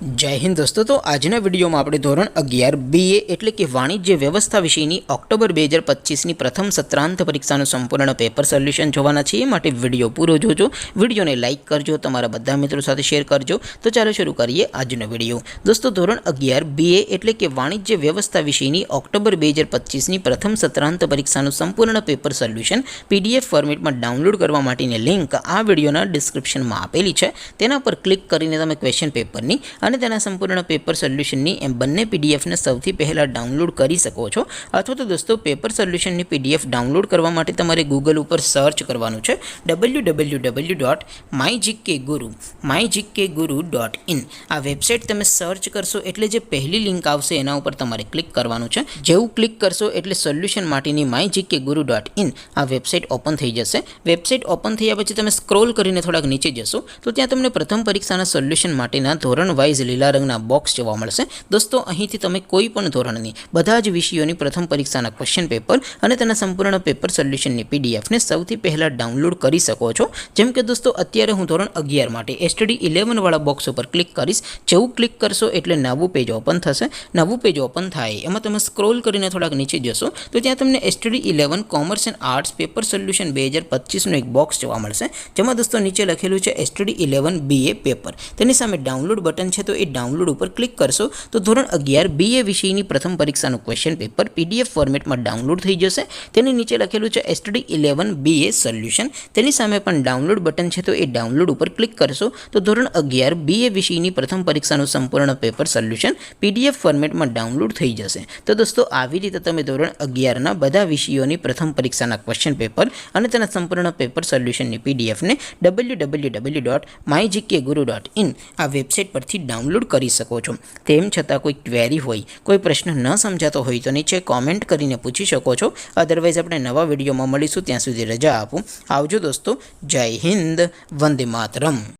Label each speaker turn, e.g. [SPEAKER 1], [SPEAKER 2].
[SPEAKER 1] जय हिंद दोस्तों। तो आजना विडियो में આપણે ધોરણ 11 BA એટલે કે વાણિજ્ય વ્યવસ્થા વિષયની ઓક્ટોબર 2025 ની પ્રથમ સત્રાંત પરીક્ષાનું સંપૂર્ણ પેપર સોલ્યુશન જોવાના છે। માટે વિડિયો પૂરો જોજો, વિડિયોને લાઈક કરજો, તમારા બધા મિત્રો સાથે શેર કરજો। તો ચાલો શરૂ કરીએ આજનો વિડિયો। દોસ્તો ધોરણ 11 BA એટલે કે વાણિજ્ય વ્યવસ્થા વિષયની ઓક્ટોબર 2025 ની પ્રથમ સત્રાંત પરીક્ષાનું સંપૂર્ણ પેપર સોલ્યુશન PDF ફોર્મેટમાં ડાઉનલોડ કરવા માટેની લિંક આ વિડિયોના ડિસ્ક્રિપ્શનમાં આપેલી છે। તેના પર ક્લિક કરીને તમે ક્વેશ્ચન પેપરની અને તેના સંપૂર્ણ પેપર સોલ્યુશનની એમ બંને પીડીએફને સૌથી પહેલાં ડાઉનલોડ કરી શકો છો। અથવા તો દોસ્તો પેપર સોલ્યુશનની પીડીએફ ડાઉનલોડ કરવા માટે તમારે ગૂગલ ઉપર સર્ચ કરવાનું છે www.mygkguru.in। આ વેબસાઇટ તમે સર્ચ કરશો એટલે જે પહેલી લિંક આવશે એના ઉપર તમારે ક્લિક કરવાનું છે। જેવું ક્લિક કરશો એટલે સોલ્યુશન માટેની mygkguru.in આ વેબસાઇટ ઓપન થઈ જશે। વેબસાઇટ ઓપન થયા પછી તમે સ્ક્રોલ કરીને થોડાક નીચે જશો તો ત્યાં તમને પ્રથમ પરીક્ષાના સોલ્યુશન માટેના ધોરણ વાઇઝ લીલા રંગના બોક્સ જોવા મળશે। દોસ્તો અહીંથી તમે કોઈ પણ ધોરણની બધા જ વિષયોની પ્રથમ પરીક્ષાના ક્વેશ્ચન પેપર અને તેના સંપૂર્ણ પેપર સોલ્યુશનની પીડીએફને સૌથી પહેલાં ડાઉનલોડ કરી શકો છો। જેમ કે દોસ્તો અત્યારે હું ધોરણ 11 માટે STD 11 વાળા બોક્સ ઉપર ક્લિક કરીશ। જેવું ક્લિક કરશો એટલે નવું પેજ ઓપન થશે। નવું પેજ ઓપન થાય એમાં તમે સ્ક્રોલ કરીને થોડાક નીચે જશો તો ત્યાં તમને STD 11 commerce and arts paper solution 2025નું એક બોક્સ જોવા મળશે। જેમાં દોસ્તો નીચે લખેલું છે STD 11 BA પેપર। તેની સામે ડાઉનલોડ બટન છે, તો એ ડાઉનલોડ ઉપર ક્લિક કરશો તો ધોરણ 11 BA વિષયની પ્રથમ પરીક્ષાનું ક્વેશ્ચન પેપર PDF ફોર્મેટમાં ડાઉનલોડ થઈ જશે। તેની નીચે લખેલું છે STD 11 BA સોલ્યુશન। તેની સામે પણ ડાઉનલોડ બટન છે, તો એ ડાઉનલોડ ઉપર ક્લિક કરશો તો ધોરણ 11 BA વિષયની પ્રથમ પરીક્ષાનું સંપૂર્ણ પેપર સોલ્યુશન PDF ફોર્મેટમાં ડાઉનલોડ થઈ જશે। તો દોસ્તો આવી રીતે તમે ધોરણ 11ના બધા વિષયોની પ્રથમ પરીક્ષાના ક્વેશ્ચન પેપર અને તેના સંપૂર્ણ પેપર સોલ્યુશનની પીડીએફને www.mygkguru.in આ વેબસાઇટ પરથી ડાઉનલોડ કરી શકો છો। તેમ છતાં કોઈ ક્વેરી હોય, કોઈ પ્રશ્ન ન સમજાતો હોય તો નીચે કોમેન્ટ કરીને પૂછી શકો છો। અધરવાઇઝ આપણે નવા વિડીયોમાં મળીશું, ત્યાં સુધી રજા આપો। આવજો દોસ્તો, જય હિન્દ, વંદે માતરમ।